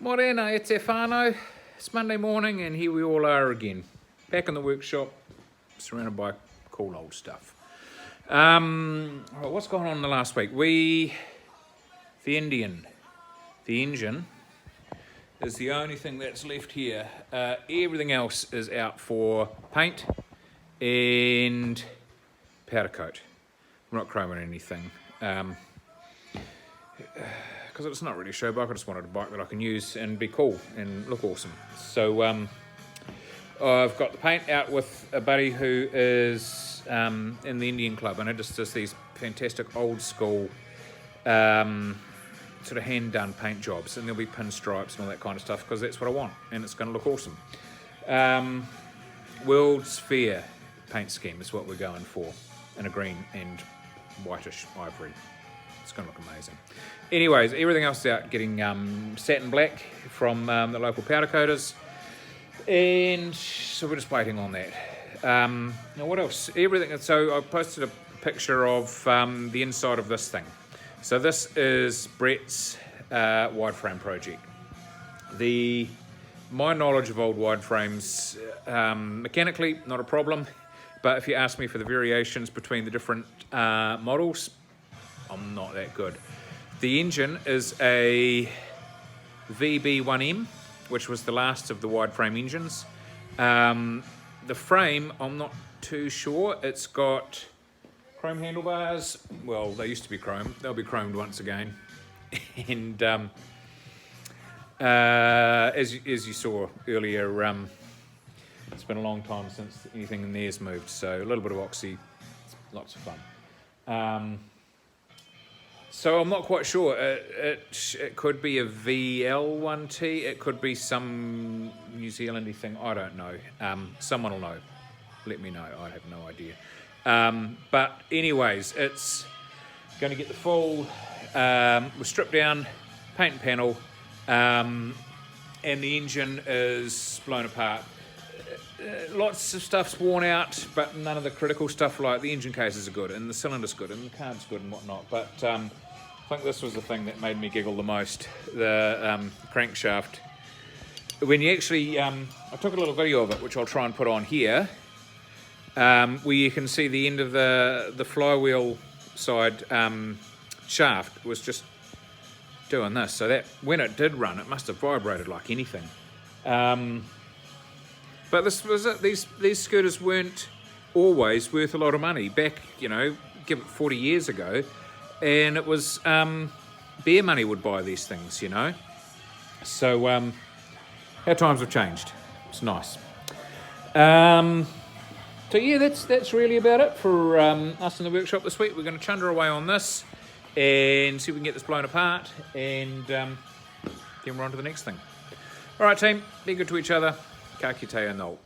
Morena, e te whānau. It's Monday morning and here we all are again. Back in the workshop, surrounded by cool old stuff. What's gone on in the last week? The engine is the only thing that's left here. Everything else is out for paint and powder coat. We're not chroming anything. Because it's not really a show bike, I just wanted a bike that I can use and be cool and look awesome. So I've got the paint out with a buddy who is in the Indian Club, and it just does these fantastic old school sort of hand done paint jobs, and there'll be pinstripes and all that kind of stuff because that's what I want and it's going to look awesome. World's Fair paint scheme is what we're going for, in a green and whitish ivory. It's going to look amazing. Anyways, everything else is out getting satin black from the local powder coaters, and so we're just waiting on that. Now what else? Everything. So I posted a picture of the inside of this thing. So this is Brett's wireframe project. My knowledge of old wireframes, mechanically not a problem, but if you ask me for the variations between the different models, I'm not that good. The engine is a VB1M, which was the last of the wide frame engines. The frame, I'm not too sure. It's got chrome handlebars. Well, they used to be chrome. They'll be chromed once again. And as you saw earlier, it's been a long time since anything in there's moved. So a little bit of oxy, lots of fun. So I'm not quite sure. It could be a VL1T. It could be some New Zealandy thing. I don't know. Someone will know. Let me know. I have no idea. But anyways, it's going to get the full stripped down paint and panel, and the engine is blown apart. Lots of stuff's worn out, but none of the critical stuff, like the engine cases are good and the cylinder's good and the carb's good and whatnot. But I think this was the thing that made me giggle the most, the crankshaft. When you actually, I took a little video of it, which I'll try and put on here, where you can see the end of the flywheel side shaft was just doing this. So that when it did run, it must have vibrated like anything. But this was it. These scooters weren't always worth a lot of money. Back, give it 40 years ago, and it was beer money would buy these things, So our times have changed. It's nice. So yeah, that's really about it for us in the workshop this week. We're going to chunder away on this and see if we can get this blown apart, and then we're on to the next thing. All right, team, be good to each other. Ka kite anō.